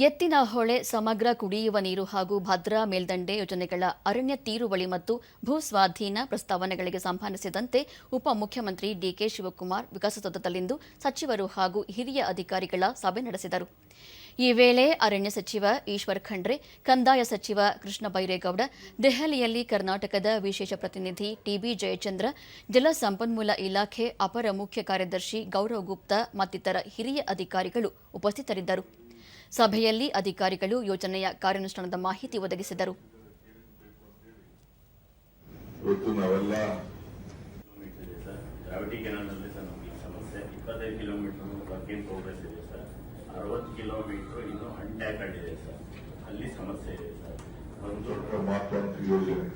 ಎತ್ತಿನಹೊಳೆ ಸಮಗ್ರ ಕುಡಿಯುವ ನೀರು ಹಾಗೂ ಭದ್ರಾ ಮೇಲ್ದಂಡೆ ಯೋಜನೆಗಳ ಅರಣ್ಯ ತೀರುವಳಿ ಮತ್ತು ಭೂ ಸ್ವಾಧೀನ ಪ್ರಸ್ತಾವನೆಗಳಿಗೆ ಸಂಬಂಧಿಸಿದಂತೆ ಉಪಮುಖ್ಯಮಂತ್ರಿ ಡಿಕೆ ಶಿವಕುಮಾರ್ ವಿಕಾಸಸೌಧದಲ್ಲಿಂದು ಸಚಿವರು ಹಾಗೂ ಹಿರಿಯ ಅಧಿಕಾರಿಗಳ ಸಭೆ ನಡೆಸಿದರು. ಈ ವೇಳೆ ಅರಣ್ಯ ಸಚಿವ ಈಶ್ವರ್ ಖಂಡ್ರೆ, ಕಂದಾಯ ಸಚಿವ ಕೃಷ್ಣ ಬೈರೇಗೌಡ, ದೆಹಲಿಯಲ್ಲಿ ಕರ್ನಾಟಕದ ವಿಶೇಷ ಪ್ರತಿನಿಧಿ ಟಿಬಿ ಜಯಚಂದ್ರ, ಜಲಸಂಪನ್ಮೂಲ ಇಲಾಖೆ ಅಪರ ಮುಖ್ಯ ಕಾರ್ಯದರ್ಶಿ ಗೌರವ್ ಗುಪ್ತಾ ಮತ್ತಿತರ ಹಿರಿಯ ಅಧಿಕಾರಿಗಳು ಉಪಸ್ಥಿತರಿದ್ದರು. ಸಭೆಯಲ್ಲಿ ಅಧಿಕಾರಿಗಳು ಯೋಜನೆಯ ಕಾರ್ಯಾನುಷ್ಠಾನದ ಮಾಹಿತಿ ಒದಗಿಸಿದರು. ಕಿಲೋಮೀಟರ್ ಇನ್ನು ಅನ್ಟ್ಯಾಕಲ್ಡ್ ಇದೆ ಸರ್, ಅಲ್ಲಿ ಸಮಸ್ಯೆ ಇದೆ ಸರ್. ಒಂದು ದೊಡ್ಡ ಮಹತ್ವಾಕಾಂಕ್ಷಿ ಯೋಜನೆ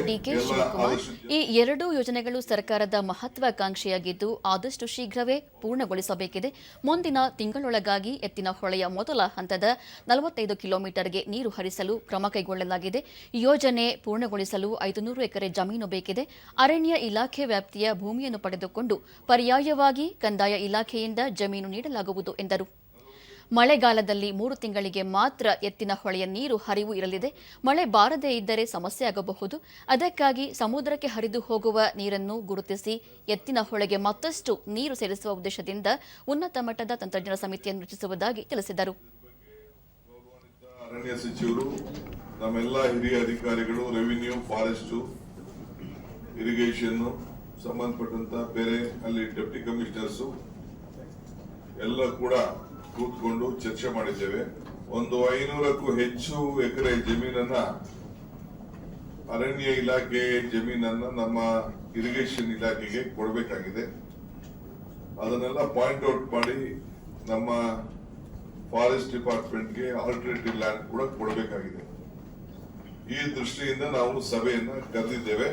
ಡಿಕೆ ಶಿವಕುಮಾರ್, ಈ ಎರಡೂ ಯೋಜನೆಗಳು ಸರ್ಕಾರದ ಮಹತ್ವಾಕಾಂಕ್ಷೆಯಾಗಿದ್ದು ಆದಷ್ಟು ಶೀಘ್ರವೇ ಪೂರ್ಣಗೊಳಿಸಬೇಕಿದೆ. ಮುಂದಿನ ತಿಂಗಳೊಳಗಾಗಿ ಎತ್ತಿನಹೊಳೆಯ ಮೊದಲ ಹಂತದ 45 ಕಿಲೋಮೀಟರ್ಗೆ ನೀರು ಹರಿಸಲು ಕ್ರಮ ಕೈಗೊಳ್ಳಲಾಗಿದೆ. ಯೋಜನೆ ಪೂರ್ಣಗೊಳಿಸಲು 500 ಎಕರೆ ಜಮೀನು ಬೇಕಿದೆ. ಅರಣ್ಯ ಇಲಾಖೆ ವ್ಯಾಪ್ತಿಯ ಭೂಮಿಯನ್ನು ಪಡೆದುಕೊಂಡು ಪರ್ಯಾಯವಾಗಿ ಕಂದಾಯ ಇಲಾಖೆಯಿಂದ ಜಮೀನು ನೀಡಲಾಗುವುದು ಎಂದರು. ಮಳೆಗಾಲದಲ್ಲಿ 3 ತಿಂಗಳಿಗೆ ಮಾತ್ರ ಎತ್ತಿನಹೊಳೆಯ ನೀರು ಹರಿವು ಇರಲಿದೆ. ಮಳೆ ಬಾರದೇ ಇದ್ದರೆ ಸಮಸ್ಯೆಯಾಗಬಹುದು. ಅದಕ್ಕಾಗಿ ಸಮುದ್ರಕ್ಕೆ ಹರಿದು ಹೋಗುವ ನೀರನ್ನು ಗುರುತಿಸಿ ಎತ್ತಿನಹೊಳೆಗೆ ಮತ್ತಷ್ಟು ನೀರು ಸೇರಿಸುವ ಉದ್ದೇಶದಿಂದ ಉನ್ನತ ಮಟ್ಟದ ತಂತ್ರಜ್ಞಾನ ಸಮಿತಿಯನ್ನು ರಚಿಸುವುದಾಗಿ ತಿಳಿಸಿದರು. ಅರಣ್ಯ ಸಚಿವರು, ನಮ್ಮೆಲ್ಲ ಹಿರಿಯ ಅಧಿಕಾರಿಗಳು, ರೆವಿನ್ಯೂ, ಫಾರೆಸ್ಟ್, ಇರಿಗೇಷನ್ ಸಂಬಂಧಪಟ್ಟಂತ ಬೇರೆ ಅಲ್ಲಿ ಡೆಪ್ಟಿ ಕಮಿಷನರ್ಸ್ ಎಲ್ಲ ಕೂಡ ಕೂತ್ಕೊಂಡು ಚರ್ಚೆ ಮಾಡಿದ್ದೇವೆ. ಒಂದು 500ಕ್ಕೂ ಹೆಚ್ಚು ಎಕರೆ ಜಮೀನನ್ನ, ಅರಣ್ಯ ಇಲಾಖೆ ಜಮೀನನ್ನ ನಮ್ಮ ಇರಿಗೇಷನ್ ಇಲಾಖೆಗೆ ಕೊಡಬೇಕಾಗಿದೆ. ಅದನ್ನೆಲ್ಲ ಪಾಯಿಂಟ್ ಔಟ್ ಮಾಡಿ ನಮ್ಮ ಫಾರೆಸ್ಟ್ ಡಿಪಾರ್ಟ್ಮೆಂಟ್ಗೆ ಆಲ್ಟರ್ನೇಟಿವ್ ಲ್ಯಾಂಡ್ ಕೂಡ ಕೊಡಬೇಕಾಗಿದೆ. ಈ ದೃಷ್ಟಿಯಿಂದ ನಾವು ಸಭೆಯನ್ನ ಕರೆದಿದ್ದೇವೆ.